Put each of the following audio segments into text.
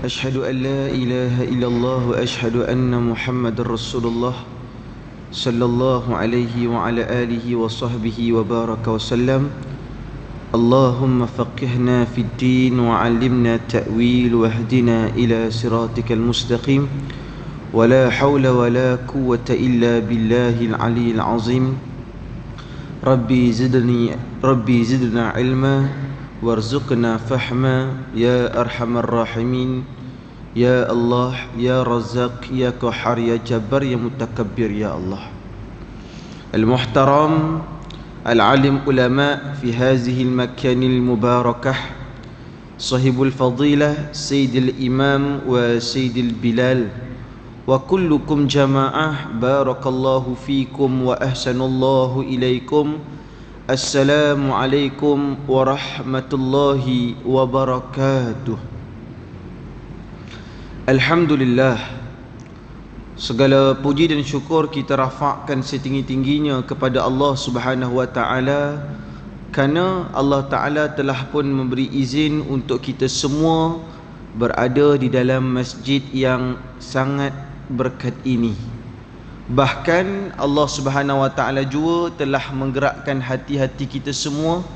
أشهد أن لا إله إلا الله وأشهد أن محمد رسول الله صلى الله عليه وعلى آله وصحبه وبارك وسلم. اللهم فقهنا في الدين وعلمنا التأويل واهدنا إلى صراطك المستقيم ولا حول ولا قوة إلا بالله العلي العظيم. ربي زدنا علما وارزقنا فهما يا أرحم الراحمين يا الله يا رزاق يا قهار يا جبار يا متكبر يا الله. المحترم العالم علماء في هذه المكان المباركة، صاحب الفضيلة سيد الإمام وسيد البلال، وكلكم جماعة بارك الله فيكم وأحسن الله إليكم. السلام عليكم ورحمة الله وبركاته. Alhamdulillah, segala puji dan syukur kita rafakkan setinggi-tingginya kepada Allah Subhanahu wa taala, kerana Allah taala telah pun memberi izin untuk kita semua berada di dalam masjid yang sangat berkat ini. Bahkan Allah Subhanahu wa taala juga telah menggerakkan hati-hati kita semua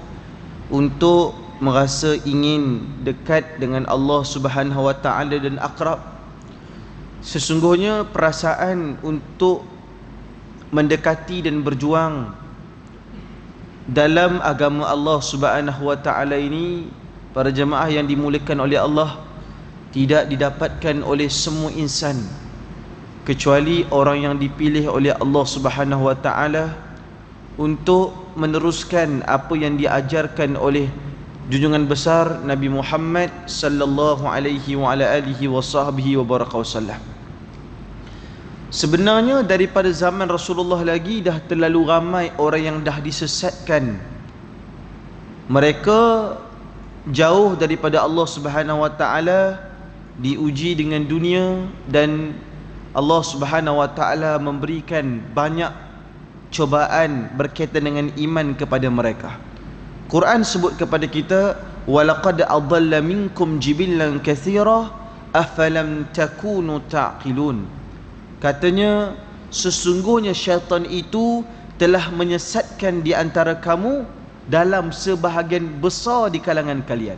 untuk merasa ingin dekat dengan Allah Subhanahu wa taala dan akrab. Sesungguhnya perasaan untuk mendekati dan berjuang dalam agama Allah Subhanahu wa taala ini, para jemaah yang dimuliakan oleh Allah, tidak didapatkan oleh semua insan kecuali orang yang dipilih oleh Allah Subhanahu wa taala untuk meneruskan apa yang diajarkan oleh junjungan besar Nabi Muhammad sallallahu alaihi wa ala alihi wa sahbihi wa baraka wasallam. Sebenarnya daripada zaman Rasulullah lagi dah terlalu ramai orang yang dah disesatkan. Mereka jauh daripada Allah Subhanahu wa taala, diuji dengan dunia, dan Allah Subhanahu wa taala memberikan banyak cobaan berkaitan dengan iman kepada mereka. Quran sebut kepada kita, walaqad adalla minkum jibillan katsira afalam takunu taqilun. Katanya, sesungguhnya syaitan itu telah menyesatkan di antara kamu dalam sebahagian besar di kalangan kalian.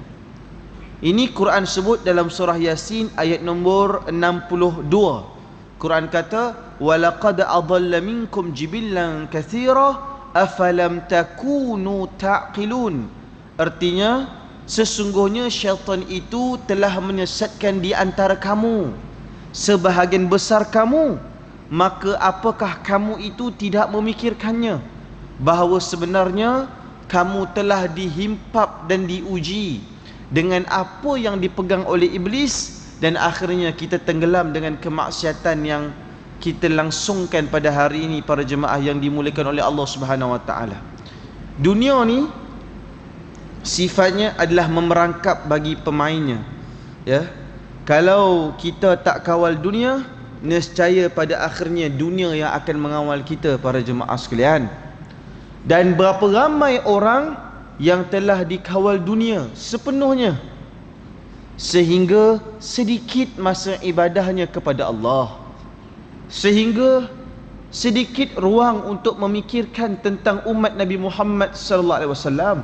Ini Quran sebut dalam surah Yasin ayat nombor 62. Quran kata, walaqad adalla minkum jibillan katsira afalam takunu taqilun. Artinya, sesungguhnya syaitan itu telah menyesatkan di antara kamu sebahagian besar kamu, maka apakah kamu itu tidak memikirkannya bahawa sebenarnya kamu telah dihimpap dan diuji dengan apa yang dipegang oleh iblis, dan akhirnya kita tenggelam dengan kemaksiatan yang kita langsungkan pada hari ini, para jemaah yang dimuliakan oleh Allah Subhanahu wa taala. Dunia ni sifatnya adalah memerangkap bagi pemainnya. Ya. Kalau kita tak kawal dunia, nescaya pada akhirnya dunia yang akan mengawal kita, para jemaah sekalian. Dan berapa ramai orang yang telah dikawal dunia sepenuhnya, sehingga sedikit masa ibadahnya kepada Allah, sehingga sedikit ruang untuk memikirkan tentang umat Nabi Muhammad sallallahu alaihi wasallam,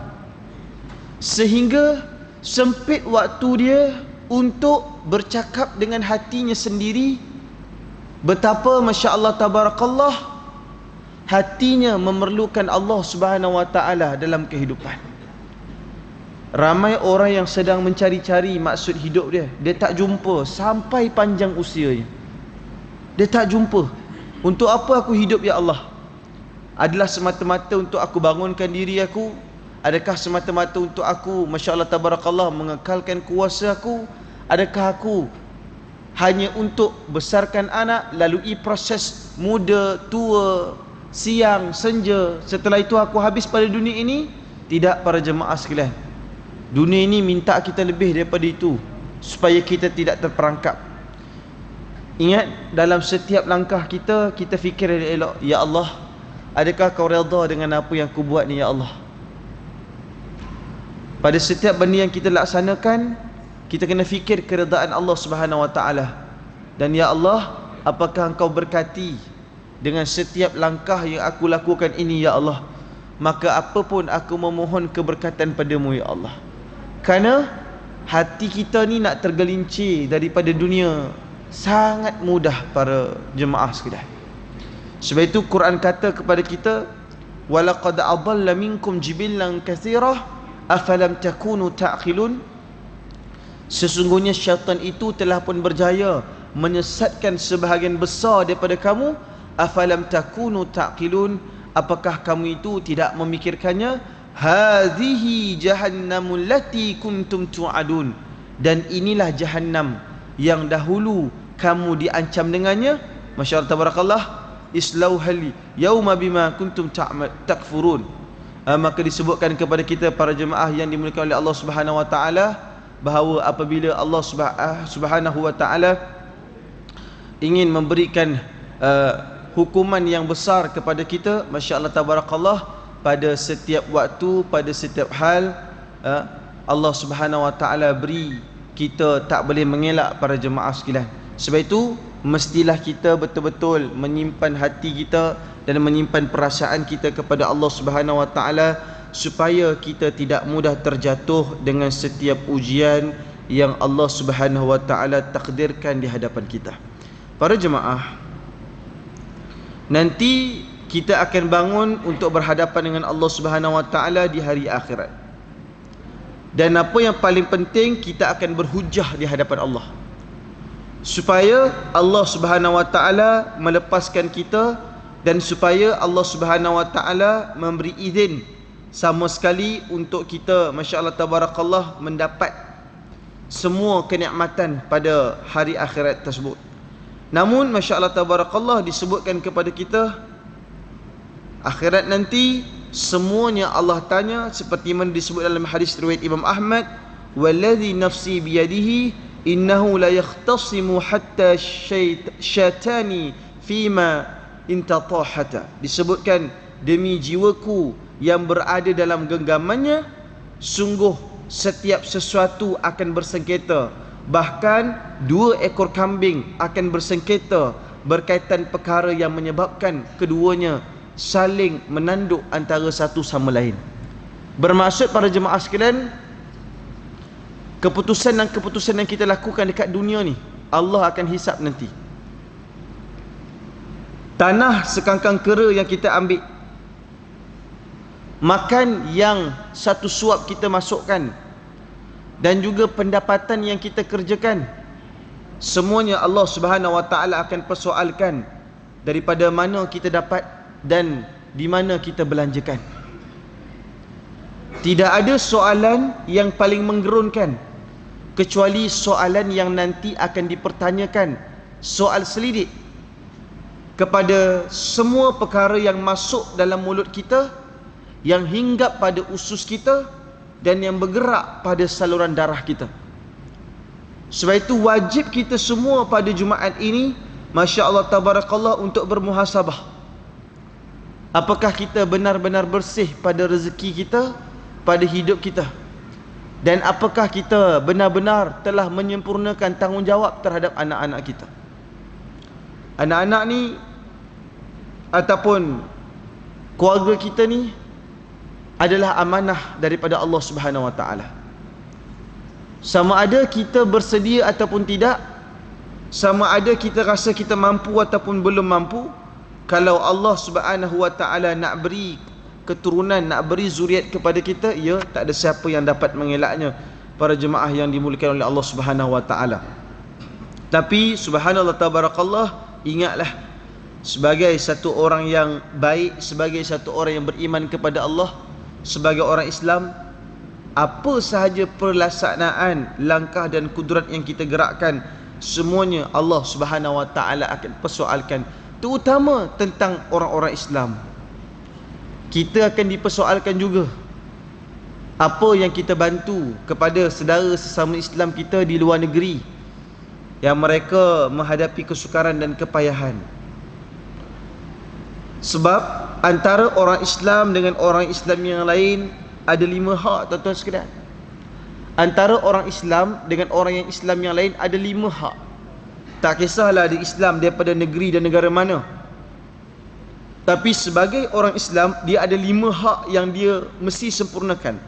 sehingga sempit waktu dia untuk bercakap dengan hatinya sendiri betapa masya-Allah tabarakallah hatinya memerlukan Allah Subhanahu wa taala dalam kehidupan. Ramai orang yang sedang mencari-cari maksud hidup dia, dia tak jumpa sampai panjang usianya. Dia tak jumpa. Untuk apa aku hidup ya Allah? Adalah semata-mata untuk aku bangunkan diri aku? Adakah semata-mata untuk aku, masya-Allah tabarakallah, mengekalkan kuasa aku? Adakah aku hanya untuk besarkan anak, lalui proses muda, tua, siang, senja, setelah itu aku habis pada dunia ini? Tidak, para jemaah sekalian. Dunia ini minta kita lebih daripada itu, supaya kita tidak terperangkap. Ingat, dalam setiap langkah kita, kita fikir elok, ya Allah, adakah kau redha dengan apa yang aku buat ni ya Allah? pada setiap benda yang kita laksanakan, kita kena fikir keredaan Allah Subhanahu Wa Taala. Dan ya Allah, apakah Engkau berkati dengan setiap langkah yang aku lakukan ini ya Allah? Maka apapun aku memohon keberkatan padamu ya Allah. Kerana hati kita ni nak tergelincir daripada dunia sangat mudah para jemaah sekalian. Sebab itu Quran kata kepada kita, walaqad adalla minkum jibillan katsira afalam takunu ta'qilun. Sesungguhnya syaitan itu telah pun berjaya menyesatkan sebahagian besar daripada kamu. Afalam takunu ta'qilun, apakah kamu itu tidak memikirkannya? Hadhihi jahannamul lati kuntum tu'adun, dan inilah jahannam yang dahulu kamu diancam dengannya. Masya-Allah tabarakallah. Islauhal yauma bima kuntum takfurun. Maka disebutkan kepada kita para jemaah yang dimuliakan oleh Allah Subhanahu Wa Taala, bahawa apabila Allah Subhanahu Wa Taala ingin memberikan hukuman yang besar kepada kita, masya-Allah tabarakallah, pada setiap waktu, pada setiap hal, Allah Subhanahu Wa Taala beri kita tak boleh mengelak para jemaah sekalian. Sebab itu mestilah kita betul-betul menyimpan hati kita dan menyimpan perasaan kita kepada Allah Subhanahu Wa Taala, supaya kita tidak mudah terjatuh dengan setiap ujian yang Allah Subhanahu Wa Taala takdirkan di hadapan kita. Para jemaah, nanti kita akan bangun untuk berhadapan dengan Allah Subhanahu Wa Taala di hari akhirat. Dan apa yang paling penting, kita akan berhujah di hadapan Allah, supaya Allah Subhanahu Wa Taala melepaskan kita, dan supaya Allah Subhanahu Wa Taala memberi izin sama sekali untuk kita, masya-Allah tabarakallah, mendapat semua kenikmatan pada hari akhirat tersebut. Namun masya-Allah tabarakallah, disebutkan kepada kita akhirat nanti semuanya Allah tanya, seperti mana disebut dalam hadis riwayat Imam Ahmad, wallazi nafsi biyadihi innahu la yakhtasimu hatta syatani fima intatahata. Disebutkan, demi jiwaku yang berada dalam genggamannya, sungguh setiap sesuatu akan bersengketa, bahkan 2 ekor kambing akan bersengketa berkaitan perkara yang menyebabkan keduanya saling menanduk antara satu sama lain. Bermaksud para jemaah sekalian, keputusan dan keputusan yang kita lakukan dekat dunia ni, Allah akan hisap nanti. Tanah sekangkang kera yang kita ambil, makan yang satu suap kita masukkan, dan juga pendapatan yang kita kerjakan, semuanya Allah Subhanahu Wa Taala akan persoalkan daripada mana kita dapat dan di mana kita belanjakan. Tidak ada soalan yang paling menggerunkan kecuali soalan yang nanti akan dipertanyakan, soal selidik kepada semua perkara yang masuk dalam mulut kita, yang hinggap pada usus kita, dan yang bergerak pada saluran darah kita. Sebab itu wajib kita semua pada Jumaat ini, masya-Allah tabarakallah, untuk bermuhasabah. Apakah kita benar-benar bersih pada rezeki kita, pada hidup kita? Dan apakah kita benar-benar telah menyempurnakan tanggungjawab terhadap anak-anak kita? Anak-anak ni ataupun keluarga kita ni adalah amanah daripada Allah Subhanahu Wa Taala. Sama ada kita bersedia ataupun tidak, sama ada kita rasa kita mampu ataupun belum mampu, kalau Allah Subhanahu Wa Taala nak beri keturunan, nak beri zuriat kepada kita, ya, tak ada siapa yang dapat mengelaknya para jemaah yang dimuliakan oleh Allah Subhanahu Wa Taala. Tapi subhanallah tabarakallah, ingatlah, sebagai satu orang yang baik, sebagai satu orang yang beriman kepada Allah, sebagai orang Islam, apa sahaja pelaksanaan, langkah dan kudrat yang kita gerakkan, semuanya Allah Subhanahu Wa Taala akan persoalkan, terutama tentang orang-orang Islam. Kita akan dipersoalkan juga apa yang kita bantu kepada saudara sesama Islam kita di luar negeri yang mereka menghadapi kesukaran dan kepayahan. Sebab antara orang Islam dengan orang Islam yang lain ada 5 hak, tuan-tuan sekalian. Antara orang Islam dengan orang yang Islam yang lain ada 5 hak. Tak kisahlah dia Islam daripada negeri dan negara mana, tapi sebagai orang Islam dia ada 5 hak yang dia mesti sempurnakan.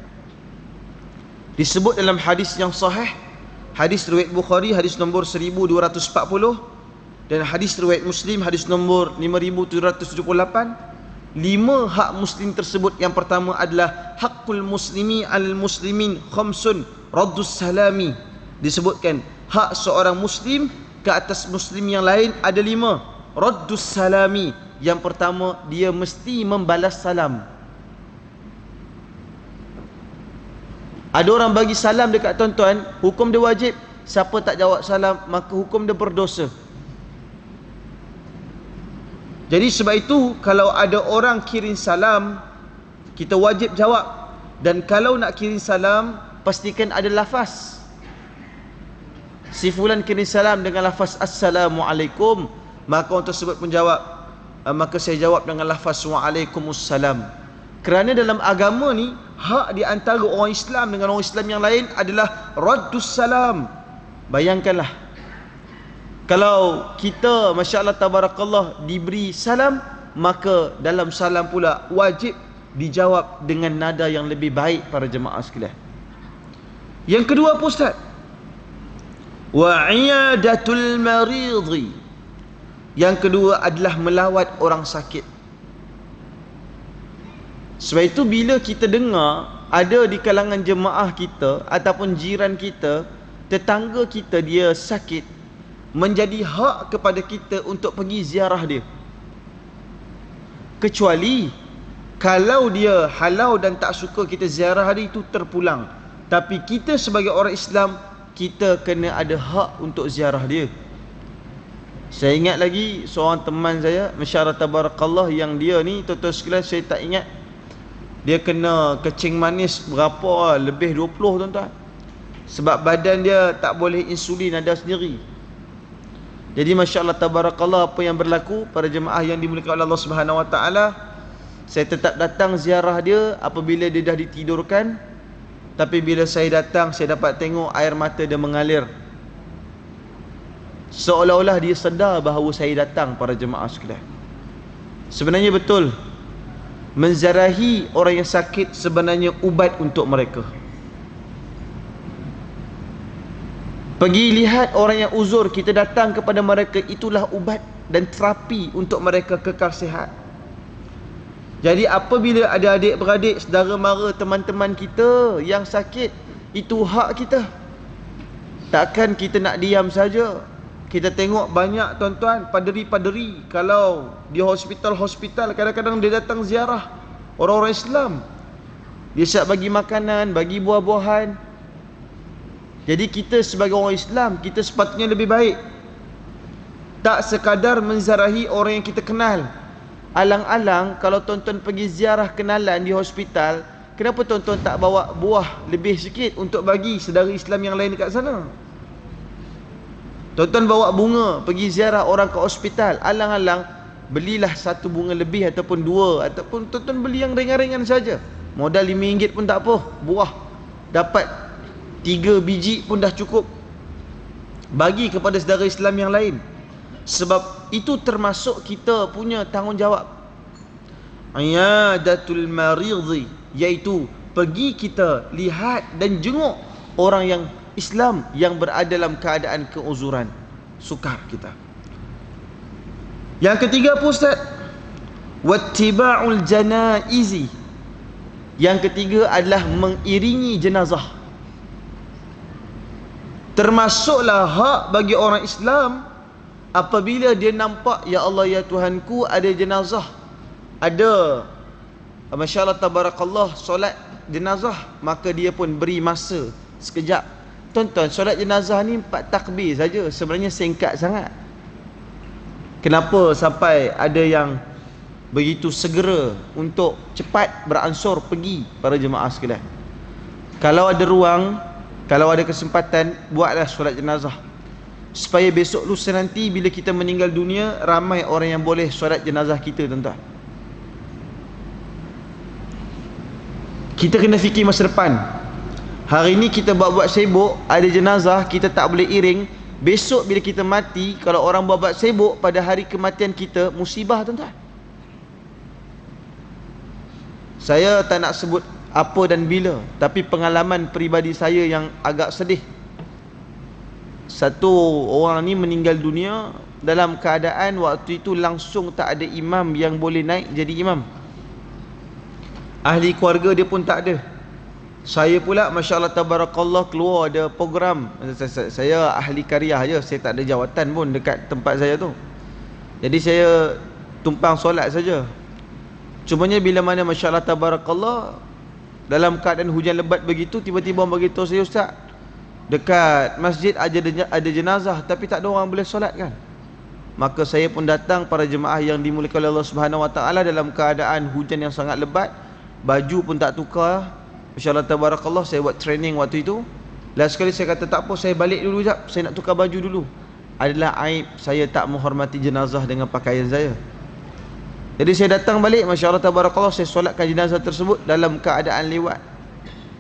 Disebut dalam hadis yang sahih, hadis riwayat Bukhari hadis nombor 1240 dan hadis riwayat Muslim hadis nombor 5778. 5 hak muslim tersebut, yang pertama adalah haqqul muslimi al muslimin khamsun raddus salami. Disebutkan hak seorang muslim ke atas muslim yang lain ada 5. Raddus salami, yang pertama dia mesti membalas salam. Ada orang bagi salam dekat tuan-tuan, hukum dia wajib. Siapa tak jawab salam maka hukum dia berdosa. Jadi sebab itu kalau ada orang kirim salam, kita wajib jawab. Dan kalau nak kirim salam, pastikan ada lafaz. Si fulan kirim salam dengan lafaz Assalamualaikum, maka orang tersebut pun jawab, maka saya jawab dengan lafaz Waalaikumsalam. Kerana dalam agama ni, hak di antara orang Islam dengan orang Islam yang lain adalah raddus salam. Bayangkanlah, kalau kita masya-Allah tabarakallah diberi salam, maka dalam salam pula wajib dijawab dengan nada yang lebih baik para jemaah sekalian. Yang kedua apa Ustaz? Wa iyadatul maridhi. Yang kedua adalah melawat orang sakit. Sebab itu bila kita dengar ada di kalangan jemaah kita ataupun jiran kita, tetangga kita dia sakit, menjadi hak kepada kita untuk pergi ziarah dia. Kecuali kalau dia halau dan tak suka kita ziarah dia, itu terpulang. Tapi kita sebagai orang Islam, kita kena ada hak untuk ziarah dia. Saya ingat lagi seorang teman saya, masya-Allah tabarakallah, yang dia ni tuan-tuan sekalian saya tak ingat, dia kena kecing manis berapa, lebih 20 tuan-tuan. Sebab badan dia tak boleh insulin ada sendiri. Jadi masya-Allah tabarakallah, apa yang berlaku para jemaah yang dimuliakan oleh Allah Subhanahu Wa Taala, saya tetap datang ziarah dia apabila dia dah ditidurkan. Tapi bila saya datang, saya dapat tengok air mata dia mengalir, seolah-olah dia sedar bahawa saya datang para jemaah sekalian. Sebenarnya betul, menziarahi orang yang sakit sebenarnya ubat untuk mereka. Pergi lihat orang yang uzur, kita datang kepada mereka, itulah ubat dan terapi untuk mereka kekal sihat. Jadi apabila ada adik-beradik, saudara mara, teman-teman kita yang sakit, itu hak kita. Takkan kita nak diam saja. Kita tengok banyak tuan-tuan, paderi-paderi kalau di hospital-hospital kadang-kadang dia datang ziarah orang-orang Islam. Dia siap bagi makanan, bagi buah-buahan. Jadi kita sebagai orang Islam, kita sepatutnya lebih baik tak sekadar menziarahi orang yang kita kenal. Alang-alang kalau tuan-tuan pergi ziarah kenalan di hospital, kenapa tuan-tuan tak bawa buah lebih sikit untuk bagi saudara Islam yang lain dekat sana? Tuan-tuan bawa bunga pergi ziarah orang ke hospital, alang-alang belilah 1 bunga lebih ataupun 2, ataupun tuan-tuan beli yang ringan-ringan saja. Modal RM5 pun tak apa, buah dapat 3 biji pun dah cukup, bagi kepada saudara Islam yang lain. Sebab itu termasuk kita punya tanggungjawab. Iyadatul maridhi, iaitu pergi kita lihat dan jenguk orang yang Islam yang berada dalam keadaan keuzuran, sukar kita. Yang ketiga apa Ustaz? Wattiba'ul janaizi. Yang ketiga adalah mengiringi jenazah. Termasuklah hak bagi orang Islam apabila dia nampak, ya Allah ya Tuhanku, ada jenazah, ada masya-Allah tabarakallah solat jenazah, maka dia pun beri masa sekejap. Tuan-tuan, solat jenazah ni 4 takbir saja, sebenarnya singkat sangat. Kenapa sampai ada yang begitu segera untuk cepat beransur pergi para jemaah sekalian? Kalau ada ruang, kalau ada kesempatan, buatlah solat jenazah, supaya besok lusa nanti bila kita meninggal dunia, ramai orang yang boleh solat jenazah kita tuan-tuan. Kita kena fikir masa depan. Hari ni kita buat-buat sibuk, ada jenazah, kita tak boleh iring. Besok bila kita mati, kalau orang buat-buat sibuk, pada hari kematian kita, musibah tuan-tuan. Saya tak nak sebut apa dan bila, tapi pengalaman peribadi saya yang agak sedih. Satu orang ni meninggal dunia dalam keadaan waktu itu langsung tak ada imam yang boleh naik jadi imam. Ahli keluarga dia pun tak ada. Saya pula Masya Allah Tabarakallah keluar ada program. Saya ahli karyah je, saya tak ada jawatan pun dekat tempat saya tu. Jadi saya tumpang solat saja. Cumanya bila mana Masya Allah Tabarakallah dalam keadaan hujan lebat begitu, tiba-tiba orang beritahu saya, Ustaz, dekat masjid ada jenazah tapi tak ada orang boleh solat kan. Maka saya pun datang, para jemaah yang dimuliakan oleh Allah Subhanahu Wa Taala, dalam keadaan hujan yang sangat lebat, baju pun tak tukar. Masya Allah Tabarakallah, saya buat training waktu itu. Last sekali saya kata tak apa, saya balik dulu jap, saya nak tukar baju dulu. Adalah aib saya tak menghormati jenazah dengan pakaian saya. Jadi saya datang balik, Masya Allah Tabarakallah, saya solatkan jenazah tersebut dalam keadaan lewat.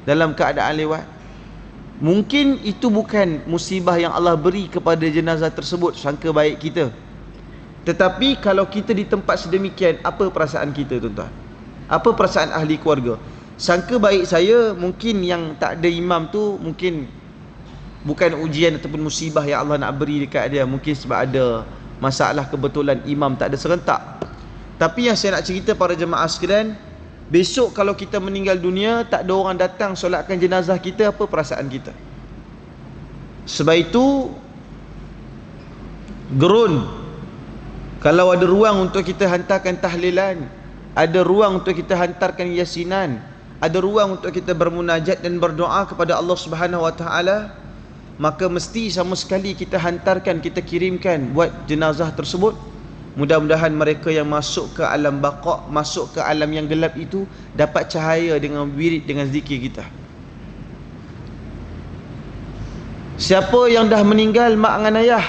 Dalam keadaan lewat. Mungkin itu bukan musibah yang Allah beri kepada jenazah tersebut, sangka baik kita. Tetapi kalau kita di tempat sedemikian, apa perasaan kita tuan-tuan? Apa perasaan ahli keluarga? Sangka baik saya, mungkin yang tak ada imam tu mungkin bukan ujian ataupun musibah yang Allah nak beri dekat dia. Mungkin sebab ada masalah kebetulan imam tak ada serentak. Tapi yang saya nak cerita para jemaah sekalian, besok kalau kita meninggal dunia, tak ada orang datang solatkan jenazah kita, apa perasaan kita? Sebab itu gerun, kalau ada ruang untuk kita hantarkan tahlilan, ada ruang untuk kita hantarkan yasinan, ada ruang untuk kita bermunajat dan berdoa kepada Allah Subhanahu Wa Taala, maka mesti sama sekali kita hantarkan, kita kirimkan buat jenazah tersebut. Mudah-mudahan mereka yang masuk ke alam baqa', masuk ke alam yang gelap itu, dapat cahaya dengan wirid, dengan zikir kita. Siapa yang dah meninggal mak dengan ayah,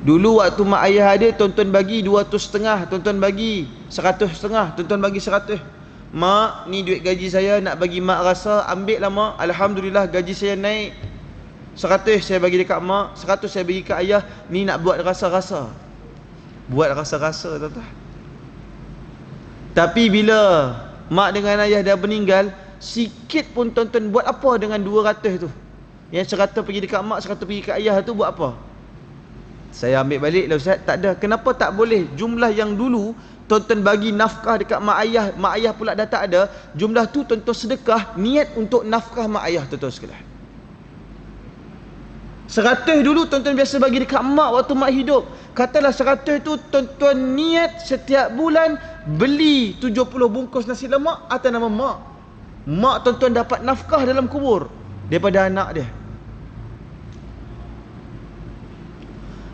dulu waktu mak ayah ada, tuan-tuan bagi 200 setengah, tuan-tuan bagi 100 setengah, tuan-tuan bagi 100. Mak, ni duit gaji saya, nak bagi mak rasa, ambil lah mak. Alhamdulillah gaji saya naik, 100 saya bagi dekat mak, 100 saya bagi kat ayah. Ni nak buat rasa-rasa, buat rasa-rasa tuan-tuan. Tapi bila mak dengan ayah dah meninggal, sikit pun tuan-tuan buat apa dengan 200 tu? Yang 100 pergi dekat mak, 100 pergi dekat ayah tu, buat apa? Saya ambil balik lah Ustaz, tak ada. Kenapa tak boleh? Jumlah yang dulu tuan-tuan bagi nafkah dekat mak ayah pula dah tak ada, jumlah tu tuan-tuan sedekah, niat untuk nafkah mak ayah tuan-tuan sekalian. 100 dulu tuan-tuan biasa bagi dekat mak waktu mak hidup. Katalah 100 tu tuan-tuan niat setiap bulan beli 70 bungkus nasi lemak atas nama mak. Mak tuan-tuan dapat nafkah dalam kubur daripada anak dia.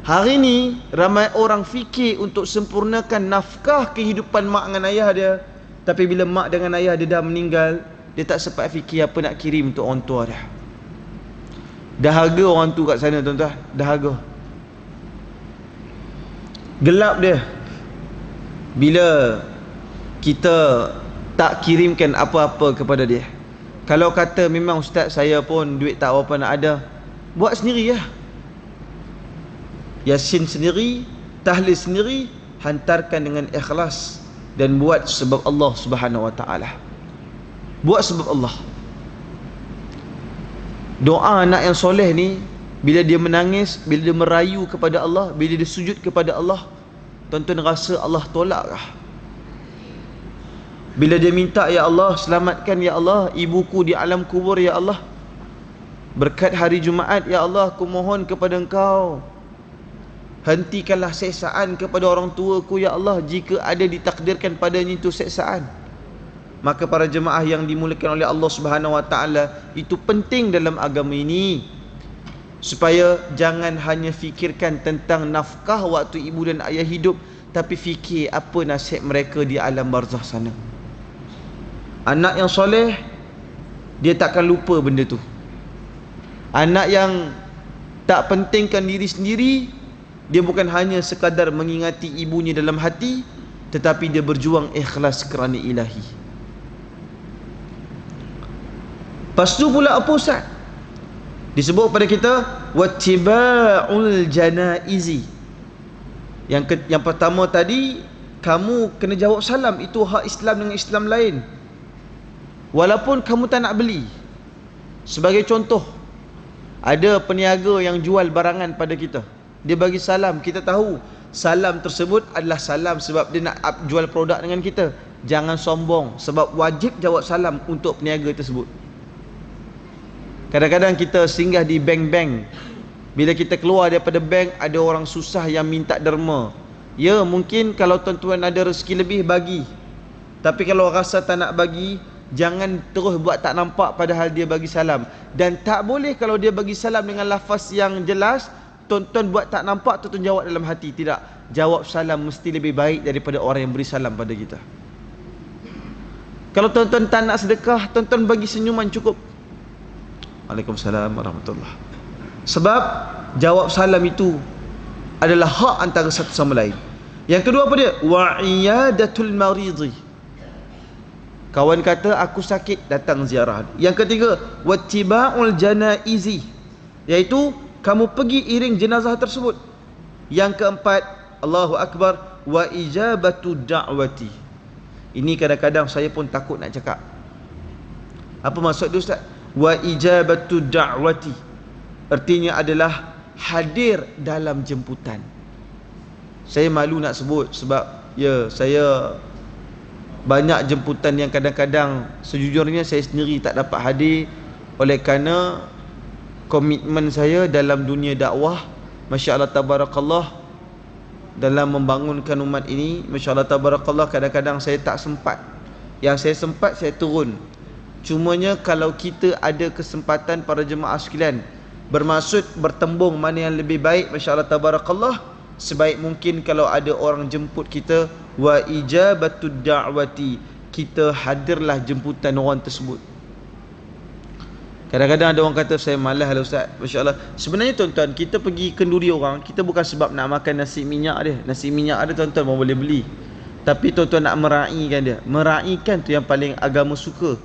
Hari ni ramai orang fikir untuk sempurnakan nafkah kehidupan mak dengan ayah dia, tapi bila mak dengan ayah dia dah meninggal, dia tak sempat fikir apa nak kirim untuk orang tua dia. Dahaga orang tu kat sana tuan-tuan, dahaga. Gelap dia bila kita tak kirimkan apa-apa kepada dia. Kalau kata memang Ustaz saya pun duit tak apa nak ada, buat sendiri lah. Yasin sendiri, tahlil sendiri, hantarkan dengan ikhlas dan buat sebab Allah Subhanahu Wa Taala. Buat sebab Allah. Doa anak yang soleh ni, bila dia menangis, bila dia merayu kepada Allah, bila dia sujud kepada Allah, tuan-tuan rasa Allah tolak kah? Bila dia minta, ya Allah selamatkan ya Allah ibuku di alam kubur ya Allah, berkat hari Jumaat ya Allah aku mohon kepada Engkau, hentikanlah seksaan kepada orang tuaku ya Allah, jika ada ditakdirkan padanya itu seksaan. Maka para jemaah yang dimuliakan oleh Allah Subhanahu Wa Taala, itu penting dalam agama ini, supaya jangan hanya fikirkan tentang nafkah waktu ibu dan ayah hidup, tapi fikir apa nasib mereka di alam barzakh sana. Anak yang soleh, dia takkan lupa benda tu. Anak yang tak pentingkan diri sendiri, dia bukan hanya sekadar mengingati ibunya dalam hati, tetapi dia berjuang ikhlas kerana ilahi. Lepas tu pula apa Ustaz? Disebut pada kita wattiba'ul janaizi. Yang pertama tadi, kamu kena jawab salam. Itu hak Islam dengan Islam lain, walaupun kamu tak nak beli. Sebagai contoh, ada peniaga yang jual barangan pada kita, dia bagi salam, kita tahu salam tersebut adalah salam sebab dia nak jual produk dengan kita. Jangan sombong, sebab wajib jawab salam untuk peniaga tersebut. Kadang-kadang kita singgah di bank-bank, bila kita keluar daripada bank, ada orang susah yang minta derma. Ya, mungkin kalau tuan-tuan ada rezeki lebih, bagi. Tapi kalau rasa tak nak bagi, jangan terus buat tak nampak padahal dia bagi salam. Dan tak boleh kalau dia bagi salam dengan lafaz yang jelas, tuan-tuan buat tak nampak, tuan-tuan jawab dalam hati. Tidak, jawab salam mesti lebih baik daripada orang yang beri salam pada kita. Kalau tuan-tuan tak nak sedekah, tuan-tuan bagi senyuman cukup. Waalaikumsalam warahmatullahi. Sebab jawab salam itu adalah hak antara satu sama lain. Yang kedua apa dia? Wa iyadatul maridhi. Kawan kata aku sakit, datang ziarah. Yang ketiga, wattiba'ul janaizi, iaitu kamu pergi iring jenazah tersebut. Yang keempat, Allahu Akbar, wa ijabatu da'wati. Ini kadang-kadang saya pun takut nak cakap. Apa maksud dia Ustaz? Wa ijabatu da'wati, artinya adalah hadir dalam jemputan. Saya malu nak sebut sebab ya, saya banyak jemputan yang kadang-kadang sejujurnya saya sendiri tak dapat hadir, oleh kerana komitmen saya dalam dunia dakwah, masya-Allah tabarakallah, dalam membangunkan umat ini, masya-Allah tabarakallah, kadang-kadang saya tak sempat. Yang saya sempat, saya turun. Cumanya kalau kita ada kesempatan para jemaah sekalian, bermaksud bertembung mana yang lebih baik, masya-Allah tabarakallah, sebaik mungkin kalau ada orang jemput kita, wa ijabatud da'wati, kita hadirlah jemputan orang tersebut. Kadang-kadang ada orang kata saya malas lah Ustaz. Masya-Allah. Sebenarnya tuan-tuan, kita pergi kenduri orang, kita bukan sebab nak makan nasi minyak dia. Nasi minyak ada tuan-tuan pun boleh beli. Tapi tuan-tuan nak meraihkan dia. Meraihkan tu yang paling agama suka.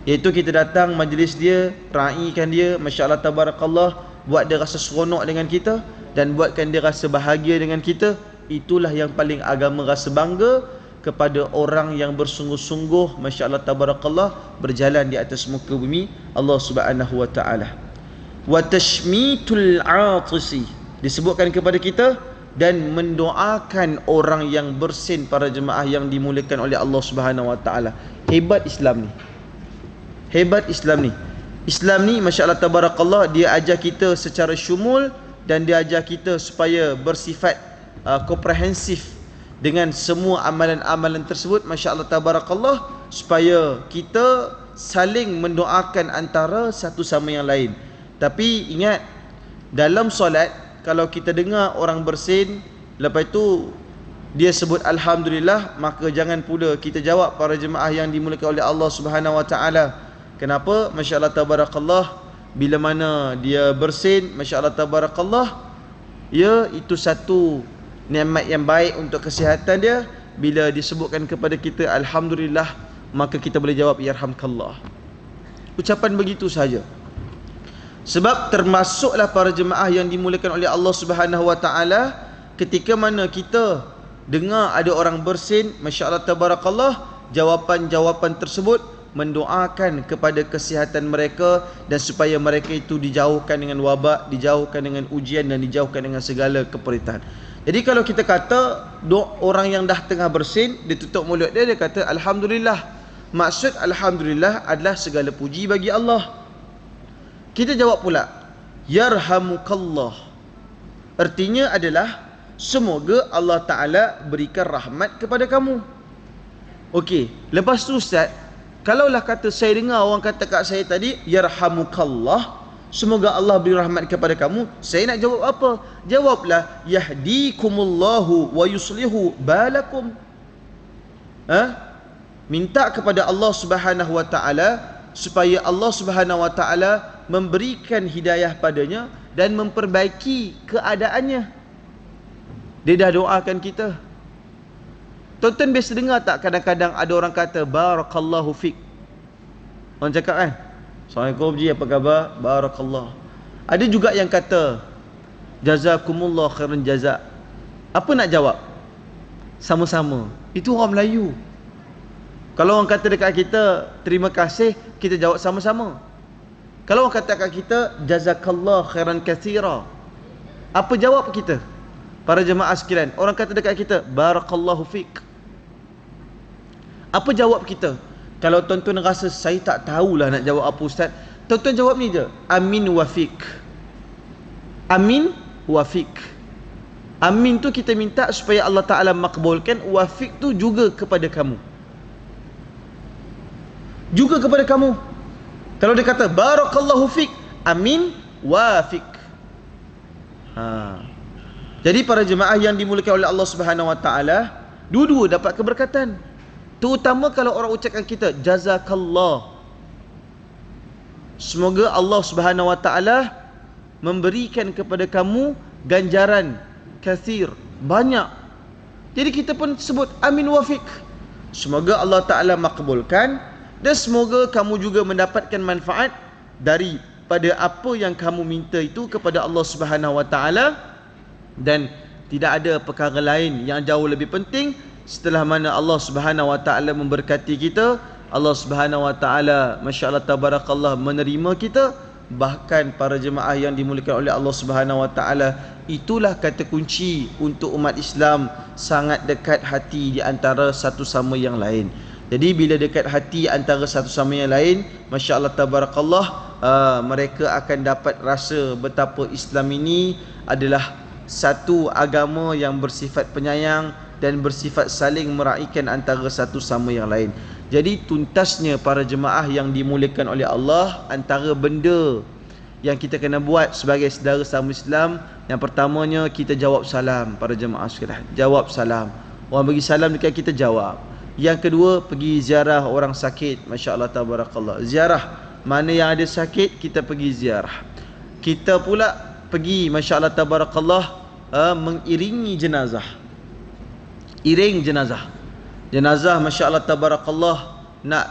Iaitu kita datang majlis dia, raihkan dia, masya-Allah tabarakallah, buat dia rasa seronok dengan kita dan buatkan dia rasa bahagia dengan kita. Itulah yang paling agama rasa bangga kepada orang yang bersungguh-sungguh, masya-Allah tabarakallah, berjalan di atas muka bumi Allah Subhanahu wa taala. Wa tashmitul 'atisi, disebutkan kepada kita, dan mendoakan orang yang bersin, para jemaah yang dimuliakan oleh Allah Subhanahu wa taala. Hebat Islam ni. Hebat Islam ni. Islam ni masya-Allah tabarakallah, dia ajar kita secara syumul dan dia ajar kita supaya bersifat komprehensif dengan semua amalan-amalan tersebut, masya-Allah tabarakallah, supaya kita saling mendoakan antara satu sama yang lain. Tapi ingat, dalam solat kalau kita dengar orang bersin, lepas itu dia sebut alhamdulillah, maka jangan pula kita jawab, para jemaah yang dimuliakan oleh Allah Subhanahu wa taala. Kenapa? Masya-Allah tabarakallah, bila mana dia bersin, masya-Allah tabarakallah, ya, itu satu nikmat yang baik untuk kesihatan dia. Bila disebutkan kepada kita alhamdulillah, maka kita boleh jawab yarhamkallah. Ucapan begitu saja. Sebab termasuklah para jemaah yang dimuliakan oleh Allah Subhanahu wa taala, ketika mana kita dengar ada orang bersin, masya-Allah tabarakallah, jawapan-jawapan tersebut mendoakan kepada kesihatan mereka dan supaya mereka itu dijauhkan dengan wabak, dijauhkan dengan ujian dan dijauhkan dengan segala keperitan. Jadi kalau kita kata orang yang dah tengah bersin, dia tutup mulut dia, dia kata alhamdulillah. Maksud alhamdulillah adalah segala puji bagi Allah. Kita jawab pula yarhamukallah, artinya adalah semoga Allah Ta'ala berikan rahmat kepada kamu. Okey, lepas tu Ustaz, kalaulah kata saya dengar orang kata kat saya tadi yarhamukallah, semoga Allah beri rahmat kepada kamu, saya nak jawab apa? Jawablah yahdikumullahu wa yuslihu balakum. Minta kepada Allah Subhanahu wa taala supaya Allah Subhanahu wa taala memberikan hidayah padanya dan memperbaiki keadaannya. Dia dah doakan kita. Tuan-tuan biasa dengar tak kadang-kadang ada orang kata barakallahu fik? Orang cakap kan, Assalamualaikum ji, apa khabar? Barakallah. Ada juga yang kata jazakumullah khairan jazak. Apa nak jawab? Sama-sama. Itu orang Melayu. Kalau orang kata dekat kita terima kasih, kita jawab sama-sama. Kalau orang kata dekat kita jazakallah khairan katsira, apa jawab kita? Para jemaah sekalian, orang kata dekat kita barakallahu fik, apa jawab kita? Kalau tuan-tuan rasa saya tak tahulah nak jawab apa ustaz, tuan-tuan jawab ni je, amin wa fik. Amin wa fik. Amin tu kita minta supaya Allah Ta'ala makbulkan, wa fik tu juga kepada kamu, juga kepada kamu. Kalau dia kata barakallahu fik, amin wa fik. Jadi para jemaah yang dimuliakan oleh Allah Subhanahu Wa Ta'ala, dua-dua dapat keberkatan. Terutama kalau orang ucapkan kita jazakallah, semoga Allah Subhanahu Wa Ta'ala memberikan kepada kamu ganjaran kathir, banyak. Jadi kita pun sebut amin wa fik, semoga Allah Ta'ala makbulkan, dan semoga kamu juga mendapatkan manfaat daripada apa yang kamu minta itu kepada Allah Subhanahu Wa Ta'ala. Dan tidak ada perkara lain yang jauh lebih penting setelah mana Allah Subhanahu Wa Ta'ala memberkati kita, Allah Subhanahu Wa Ta'ala masya-Allah tabarakallah menerima kita. Bahkan para jemaah yang dimuliakan oleh Allah Subhanahu Wa Ta'ala, itulah kata kunci untuk umat Islam sangat dekat hati di antara satu sama yang lain. Jadi bila dekat hati antara satu sama yang lain, masya-Allah tabarakallah, mereka akan dapat rasa betapa Islam ini adalah satu agama yang bersifat penyayang dan bersifat saling meraihkan antara satu sama yang lain. Jadi tuntasnya para jemaah yang dimuliakan oleh Allah, antara benda yang kita kena buat sebagai saudara sama Islam, yang pertamanya kita jawab salam. Para jemaah sekalian, jawab salam. Orang bagi salam dekat kita, jawab. Yang kedua, pergi ziarah orang sakit. masya-Allah tabarakallah, ziarah mana yang ada sakit, kita pergi ziarah. Kita pula pergi masya-Allah tabarakallah mengiringi jenazah. Iring jenazah. Jenazah masya-Allah tabarakallah nak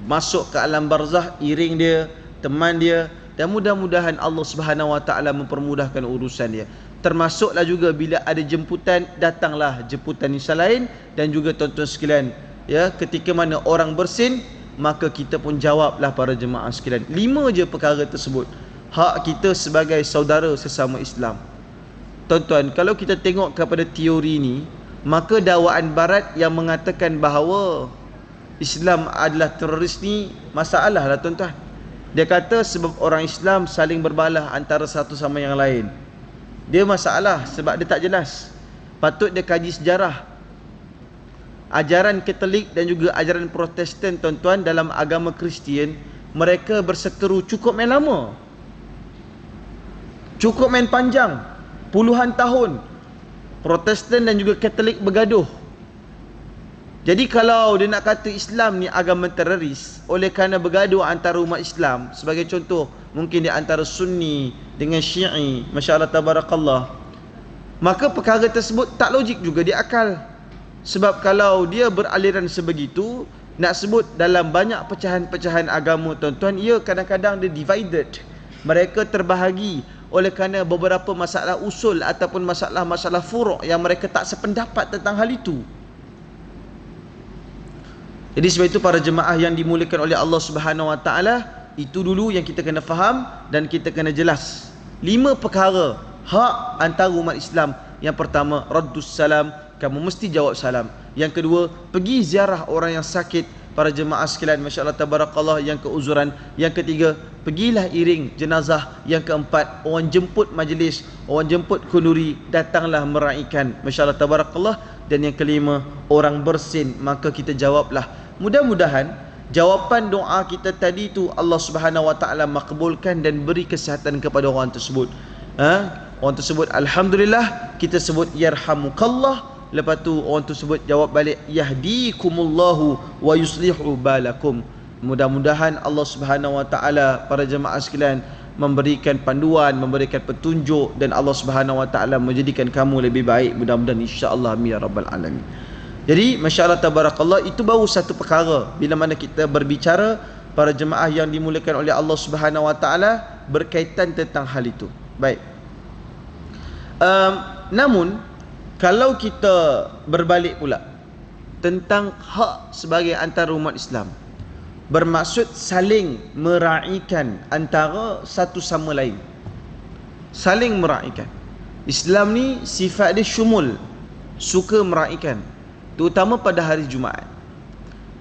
masuk ke alam barzah, iring dia, teman dia, dan mudah-mudahan Allah Subhanahu Wa Ta'ala mempermudahkan urusan dia. Termasuklah juga bila ada jemputan, datanglah jemputan insan lain. Dan juga tuan-tuan sekalian, ya, ketika mana orang bersin, maka kita pun jawablah para jemaah sekalian. 5 je perkara tersebut, hak kita sebagai saudara sesama Islam. Tuan-tuan, kalau kita tengok kepada teori ni, maka dakwaan barat yang mengatakan bahawa Islam adalah teroris ni masalah lah tuan-tuan. Dia kata sebab orang Islam saling berbalah antara satu sama yang lain. Dia masalah sebab dia tak jelas. Patut dia kaji sejarah. Ajaran Katolik dan juga ajaran Protestan tuan-tuan dalam agama Kristian, mereka berseteru cukup main lama, cukup main panjang, puluhan tahun. Protestan dan juga Katolik bergaduh. Jadi kalau dia nak kata Islam ni agama teroris oleh kerana bergaduh antara umat Islam, sebagai contoh mungkin di antara Sunni dengan Syi'i, masya-Allah tabarakallah, maka perkara tersebut tak logik juga di akal. Sebab kalau dia beraliran sebegitu, nak sebut dalam banyak pecahan-pecahan agama tuan-tuan, ia kadang-kadang dia divided, mereka terbahagi oleh kerana beberapa masalah usul ataupun masalah-masalah furu' yang mereka tak sependapat tentang hal itu. Jadi sebab itu para jemaah yang dimuliakan oleh Allah Subhanahu Wa Ta'ala, itu dulu yang kita kena faham dan kita kena jelas. 5 perkara hak antara umat Islam. Yang pertama, raddus salam, kamu mesti jawab salam. Yang kedua, pergi ziarah orang yang sakit. Para jemaah sekalian, masya-Allah tabarakallah, yang keuzuran. Yang ketiga, pergilah iring jenazah. Yang keempat, orang jemput majlis, orang jemput kenduri, datanglah meraihkan, masya-Allah tabarakallah. Dan yang kelima, orang bersin, maka kita jawablah. Mudah-mudahan jawapan doa kita tadi tu Allah Subhanahu Wa Ta'ala makbulkan dan beri kesihatan kepada orang tersebut. Orang tersebut alhamdulillah, kita sebut yarhamukallah. Lepas tu orang tu sebut jawab balik yahdikumullahu wa yuslihu balakum. Mudah-mudahan Allah Subhanahu Wa Ta'ala, para jemaah sekalian, memberikan panduan, memberikan petunjuk, dan Allah Subhanahu Wa Ta'ala menjadikan kamu lebih baik, mudah-mudahan insya-Allah, amin ya rabbal alamin. Jadi masya-Allah tabarakallah, itu baru satu perkara bila mana kita berbicara para jemaah yang dimuliakan oleh Allah Subhanahu Wa Taala berkaitan tentang hal itu. Baik. Namun kalau kita berbalik pula tentang hak sebagai antara umat Islam, bermaksud saling meraihkan antara satu sama lain. Saling meraihkan. Islam ni sifat dia syumul, suka meraihkan, terutama pada hari Jumaat.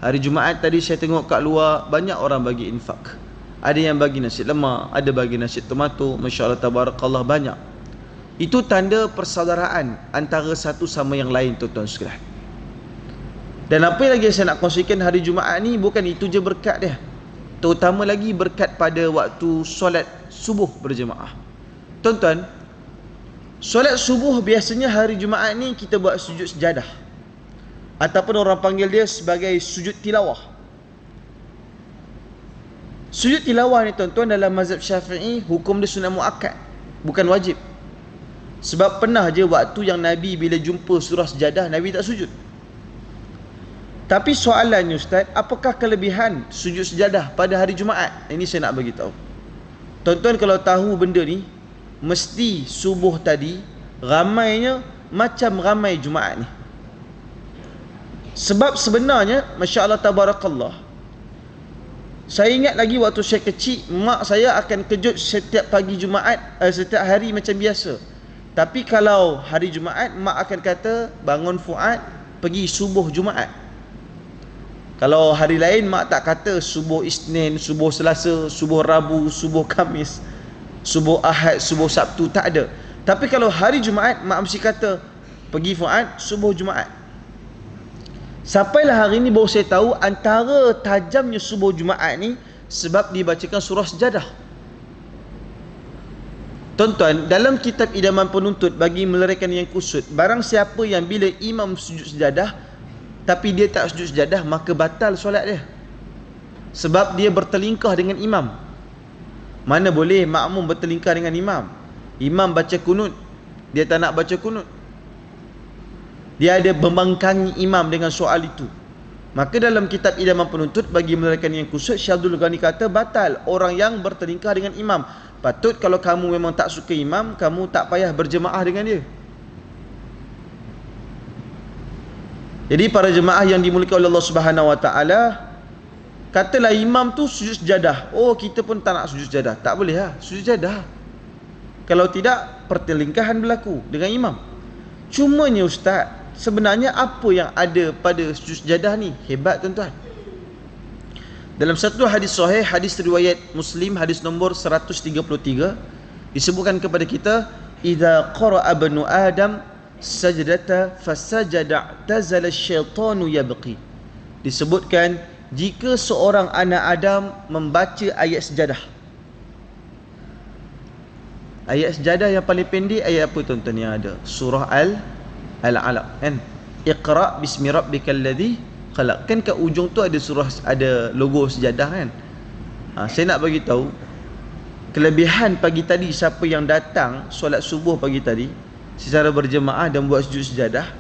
Hari Jumaat tadi saya tengok kat luar banyak orang bagi infak. Ada yang bagi nasi lemak, ada bagi nasi tomato, masya-Allah tabarakallah banyak. Itu tanda persaudaraan antara satu sama yang lain, tuan-tuan sekalian. Dan apa yang lagi saya nak kongsikan hari Jumaat ni, bukan itu je berkat dia, terutama lagi berkat pada waktu solat subuh berjemaah. Tuan-tuan, solat subuh biasanya hari Jumaat ni kita buat sujud sejadah, ataupun orang panggil dia sebagai sujud tilawah. Sujud tilawah ni tuan-tuan dalam mazhab Syafi'i hukum dia sunat muakkad, bukan wajib. Sebab pernah je waktu yang Nabi bila jumpa surah sejadah, Nabi tak sujud. Tapi soalannya Ustaz, apakah kelebihan sujud sejadah pada hari Jumaat? Ini saya nak bagi tahu. Tuan-tuan kalau tahu benda ni, mesti subuh tadi ramainya macam ramai Jumaat ni. Sebab sebenarnya masya-Allah tabarakallah, saya ingat lagi waktu saya kecil, mak saya akan kejut setiap pagi Jumaat, setiap hari macam biasa. Tapi kalau hari Jumaat, mak akan kata, bangun Fuad, pergi subuh Jumaat. Kalau hari lain, mak tak kata subuh Isnin, subuh Selasa, subuh Rabu, subuh Khamis, subuh Ahad, subuh Sabtu, tak ada. Tapi kalau hari Jumaat, mak mesti kata, pergi Fuad, subuh Jumaat. Sampailah hari ni baru saya tahu antara tajamnya subuh Jumaat ni sebab dibacakan surah sejadah. Tuan-tuan, dalam kitab idaman penuntut bagi melerikan yang kusut, barang siapa yang bila imam sujud sejadah tapi dia tak sujud sejadah, maka batal solat dia. Sebab dia bertelingkah dengan imam. Mana boleh makmum bertelingkah dengan imam? Imam baca kunut, dia tak nak baca kunut. Dia ada membangkangi imam dengan soal itu. Maka dalam kitab idaman penuntut bagi melerikan yang kusut, Syekh Abdul Ghani kata batal orang yang bertelingkah dengan imam. Patut kalau kamu memang tak suka imam, kamu tak payah berjemaah dengan dia. Jadi para jemaah yang dimuliakan oleh Allah Subhanahu Wa Taala, katalah imam tu sujud sejadah, oh kita pun tak nak sujud sejadah, tak boleh lah, sujud sejadah. Kalau tidak, pertelingkahan berlaku dengan imam. Cumanya Ustaz, sebenarnya apa yang ada pada sujud sejadah ni? Hebat tuan-tuan. Dalam satu hadis sahih, hadis riwayat Muslim, hadis nombor 133, disebutkan kepada kita, idza qara'a ibnu Adam sajdata fasajada tazala syaitanu yabqi. Disebutkan jika seorang anak Adam membaca ayat sejadah. Ayat sejadah yang paling pendek ayat apa tuan-tuan yang ada? Surah Al-Alaq kan? Iqra bismi rabbikal ladzi khalaq. Kan kat ujung tu ada surah, ada logo sejadah kan? Saya nak bagi tahu kelebihan pagi tadi siapa yang datang solat subuh pagi tadi secara berjemaah dan buat sujud sejadah.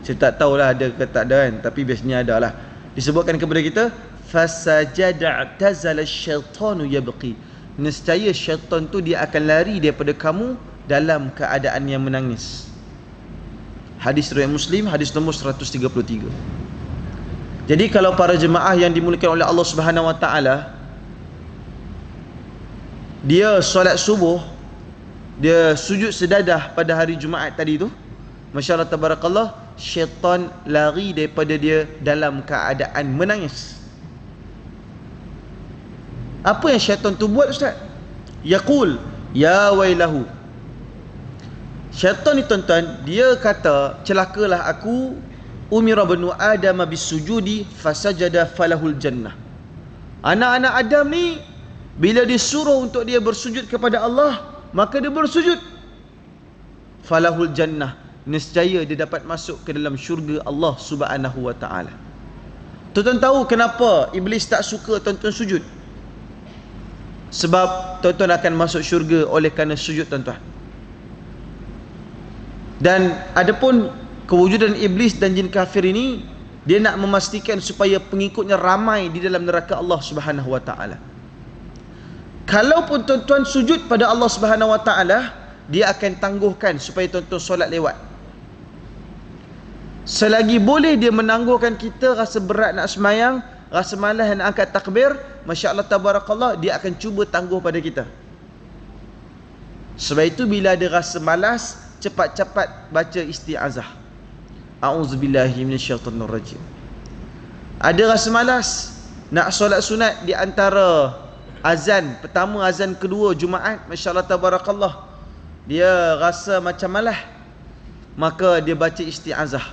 Saya tak tahulah ada ke tak ada kan, tapi biasanya ada lah. Disebutkan kepada kita, fasajada tazala syaitanu yabqi. Nescaya syaitan tu dia akan lari daripada kamu dalam keadaan yang menangis. Hadis riwayat Muslim, hadis nombor 133. Jadi kalau para jemaah yang dimuliakan oleh Allah Subhanahu Wa Taala, dia solat subuh, dia sujud sedadah pada hari Jumaat tadi tu, masya-Allah tabarakallah, syaitan lari daripada dia dalam keadaan menangis. Apa yang syaitan tu buat Ustaz? Yaqul ya wailahu. Syaitan ni tuan-tuan, dia kata, celakalah aku, umira banu Adam bisujudi fasajada falahul jannah. Anak-anak Adam ni bila disuruh untuk dia bersujud kepada Allah, maka dia bersujud. Falahul jannah, nescaya dia dapat masuk ke dalam syurga Allah Subhanahu Wa Taala. Tuan-tuan tahu kenapa iblis tak suka tuan-tuan sujud? Sebab tuan-tuan akan masuk syurga oleh kerana sujud tuan-tuan. Dan adapun kewujudan iblis dan jin kafir ini Dia nak memastikan supaya pengikutnya ramai di dalam neraka Allah Subhanahu wa taala. Kalaupun tuan-tuan sujud pada Allah Subhanahu wa taala, dia akan tangguhkan supaya tuan-tuan solat lewat. Selagi boleh dia menangguhkan kita rasa berat nak semayang, rasa malas nak angkat takbir, masya-Allah tabarakallah, dia akan cuba tangguh pada kita. Sebab itu bila ada rasa malas, cepat-cepat baca isti'azah. A'udzubillahi minasyaitonirrajim. Ada rasa malas nak solat sunat di antara azan pertama, azan kedua Jumaat, masya-Allah tabarakallah, dia rasa macam malas, maka dia baca isti'azah.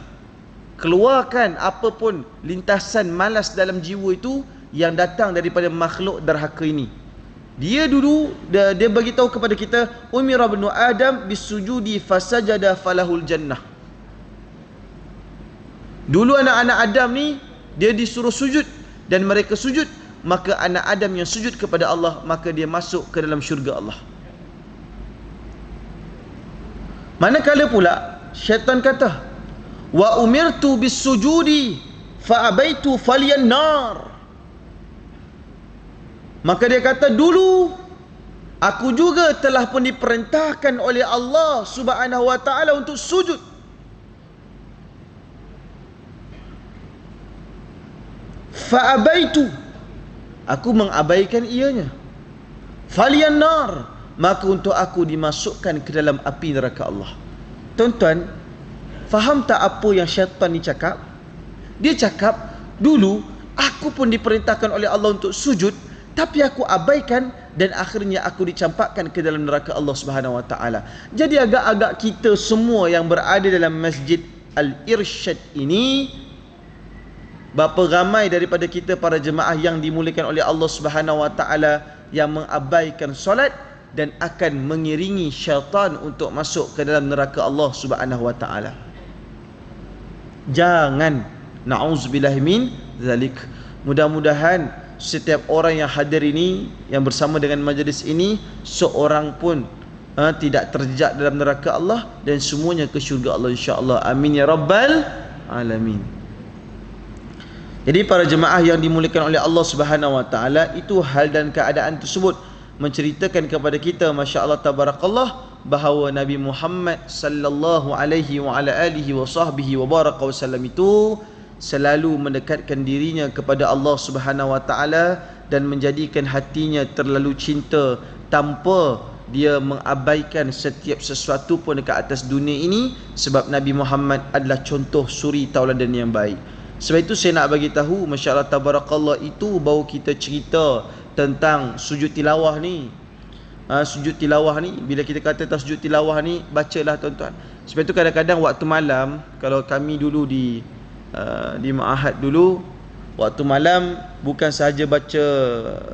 Keluarkan apa pun lintasan malas dalam jiwa itu yang datang daripada makhluk derhaka ini. Dia dulu dia bagi tahu kepada kita, umira ibnu adam bisujudi fasajada falahul jannah. Dulu anak-anak Adam ni dia disuruh sujud dan mereka sujud, maka anak Adam yang sujud kepada Allah, maka dia masuk ke dalam syurga Allah. Manakala pula syaitan kata, wa umirtu bisujudi fa abaitu faliyan nar. Maka dia kata, dulu aku juga telah pun diperintahkan oleh Allah Subhanahu wa taala untuk sujud, fa abaitu, aku mengabaikan ianya, faliyan nar, maka untuk aku dimasukkan ke dalam api neraka Allah. Tuan-tuan, faham tak apa yang syaitan ni cakap? Dia cakap, dulu aku pun diperintahkan oleh Allah untuk sujud, tapi aku abaikan dan akhirnya aku dicampakkan ke dalam neraka Allah Subhanahu wa taala. Jadi agak-agak kita semua yang berada dalam Masjid Al-Irsyad ini, berapa ramai daripada kita para jemaah yang dimuliakan oleh Allah Subhanahu wa taala yang mengabaikan solat dan akan mengiringi syaitan untuk masuk ke dalam neraka Allah Subhanahu wa taala. Jangan, na'udzubillahi min zalik. Mudah-mudahan setiap orang yang hadir ini, yang bersama dengan majlis ini, seorang pun tidak terjejak dalam neraka Allah dan semuanya ke syurga Allah insya-Allah. Amin ya rabbal alamin. Jadi para jemaah yang dimuliakan oleh Allah Subhanahu wa taala, itu hal dan keadaan tersebut menceritakan kepada kita, masya-Allah tabarakallah, bahawa Nabi Muhammad sallallahu alaihi wa ala alihi wa sahbihi wa baraka wasallam itu selalu mendekatkan dirinya kepada Allah Subhanahu wa taala dan menjadikan hatinya terlalu cinta tanpa dia mengabaikan setiap sesuatu pun dekat atas dunia ini, sebab Nabi Muhammad adalah contoh suri tauladan yang baik. Sebab itu saya nak bagi tahu, masya-Allah tabarakallah, itu baru kita cerita tentang sujud tilawah ni. Sujud tilawah ni, bila kita kata tentang sujud tilawah ni, bacalah tuan-tuan. Sebab itu kadang-kadang waktu malam, kalau kami dulu di Ma'ahad dulu, waktu malam bukan sahaja baca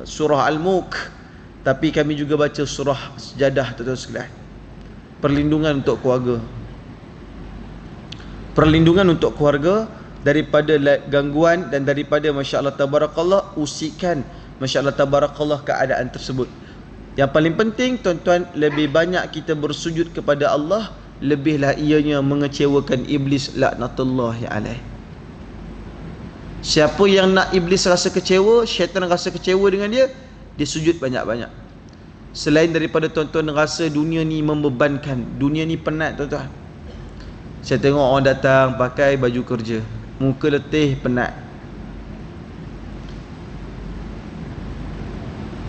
surah Al-Mulk, tapi kami juga baca surah Sejadah, tuan-tuan sekalian. Perlindungan untuk keluarga, perlindungan untuk keluarga daripada gangguan dan daripada, masya-Allah tabarakallah, usikan, masya-Allah tabarakallah, keadaan tersebut. Yang paling penting tuan-tuan, lebih banyak kita bersujud kepada Allah, lebihlah ianya mengecewakan iblis laknatullahi alaih. Siapa yang nak iblis rasa kecewa, syaitan rasa kecewa dengan dia, dia sujud banyak-banyak. Selain daripada tuan-tuan rasa dunia ni membebankan, dunia ni penat tuan-tuan. Saya tengok orang datang pakai baju kerja, muka letih, penat.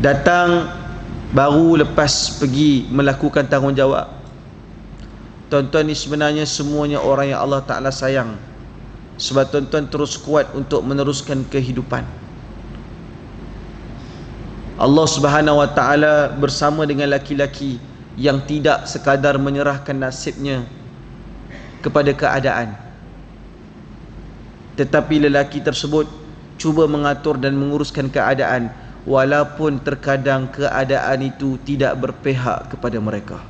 Datang baru lepas pergi melakukan tanggungjawab. Tuan-tuan ni sebenarnya semuanya orang yang Allah Ta'ala sayang, sebab tuan-tuan terus kuat untuk meneruskan kehidupan. Allah Subhanahu wa Ta'ala bersama dengan laki-laki yang tidak sekadar menyerahkan nasibnya kepada keadaan, tetapi lelaki tersebut cuba mengatur dan menguruskan keadaan, walaupun terkadang keadaan itu tidak berpihak kepada mereka,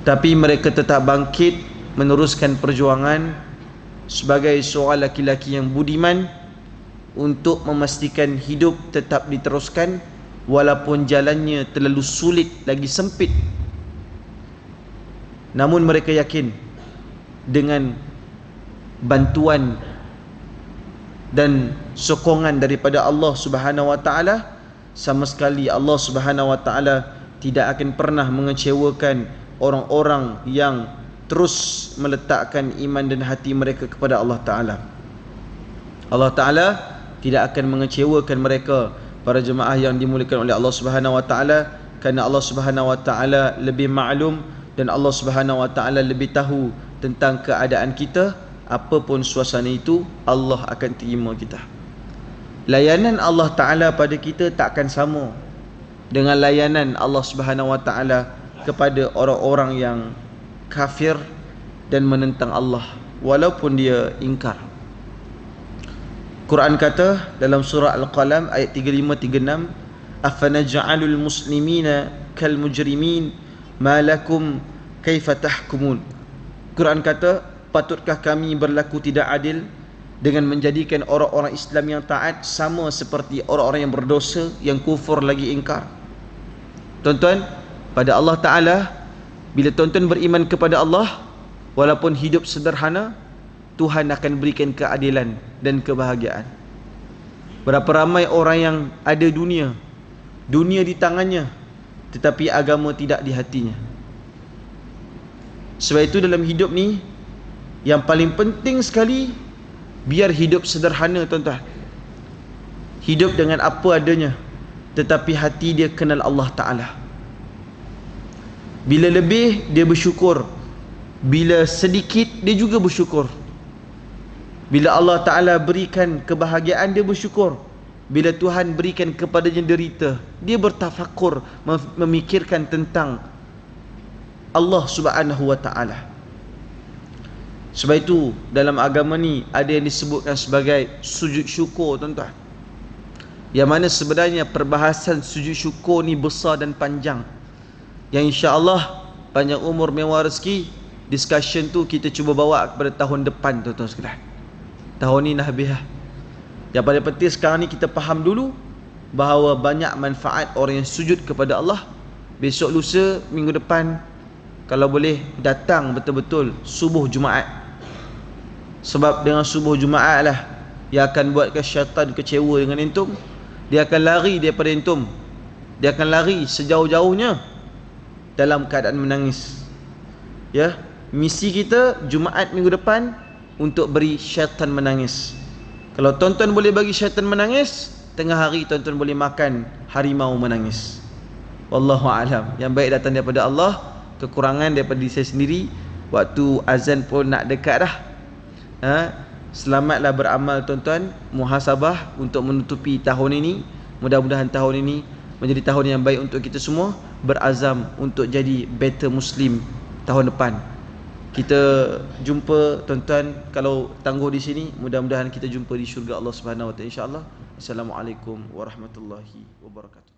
tapi mereka tetap bangkit meneruskan perjuangan sebagai seorang laki-laki yang budiman untuk memastikan hidup tetap diteruskan walaupun jalannya terlalu sulit, lagi sempit. Namun mereka yakin dengan bantuan dan sokongan daripada Allah Subhanahu wa taala, sama sekali Allah Subhanahu wa taala tidak akan pernah mengecewakan orang-orang yang terus meletakkan iman dan hati mereka kepada Allah taala. Allah taala tidak akan mengecewakan mereka, para jemaah yang dimuliakan oleh Allah Subhanahu wa taala, kerana Allah Subhanahu wa taala lebih maklum dan Allah Subhanahu wa taala lebih tahu tentang keadaan kita. Apapun suasana itu, Allah akan terima kita. Layanan Allah Ta'ala pada kita takkan sama dengan layanan Allah Subhanahu wa taala kepada orang-orang yang kafir dan menentang Allah, walaupun dia ingkar. Quran kata dalam surah Al-Qalam ayat 35-36, afanaj'alul muslimina kal mujrimin ma lakum kaifa tahkumun. Quran kata, patutkah kami berlaku tidak adil dengan menjadikan orang-orang Islam yang taat sama seperti orang-orang yang berdosa, yang kufur lagi ingkar? Tuan-tuan, pada Allah Ta'ala, bila tuan-tuan beriman kepada Allah, walaupun hidup sederhana, Tuhan akan berikan keadilan dan kebahagiaan. Berapa ramai orang yang ada dunia di tangannya, tetapi agama tidak di hatinya. Sebab itu dalam hidup ni, yang paling penting sekali, biar hidup sederhana tuan-tuan. Hidup dengan apa adanya, tetapi hati dia kenal Allah Ta'ala. Bila lebih, dia bersyukur. Bila sedikit, dia juga bersyukur. Bila Allah Ta'ala berikan kebahagiaan, dia bersyukur. Bila Tuhan berikan kepadanya derita, dia bertafakur, memikirkan tentang Allah Subhanahu wa Ta'ala. Sebab itu dalam agama ni ada yang disebutkan sebagai sujud syukur, tuan-tuan. Yang mana sebenarnya perbahasan sujud syukur ni besar dan panjang, yang insya-Allah panjang umur mewah rezeki, discussion tu kita cuba bawa kepada tahun depan, tuan-tuan sekalian. Tahun ni dah habis lah. Yang paling penting sekarang ni kita faham dulu bahawa banyak manfaat orang yang sujud kepada Allah. Besok lusa, minggu depan, kalau boleh datang betul-betul subuh Jumaat. Sebab dengan subuh Jumaat lah yang akan buatkan syaitan kecewa dengan antum. Dia akan lari daripada antum. Dia akan lari sejauh-jauhnya dalam keadaan menangis. Ya, misi kita Jumaat minggu depan untuk beri syaitan menangis. Kalau tuan-tuan boleh bagi syaitan menangis, tengah hari tuan-tuan boleh makan harimau menangis. Wallahu a'lam. Yang baik datang daripada Allah, kekurangan daripada diri saya sendiri. Waktu azan pun nak dekat dah. Selamatlah beramal tuan-tuan, muhasabah untuk menutupi tahun ini. Mudah-mudahan tahun ini menjadi tahun yang baik untuk kita semua. Berazam untuk jadi better Muslim tahun depan. Kita jumpa tuan-tuan, kalau tangguh di sini, mudah-mudahan kita jumpa di syurga Allah Subhanahu wa taala insya-Allah. Assalamualaikum warahmatullahi wabarakatuh.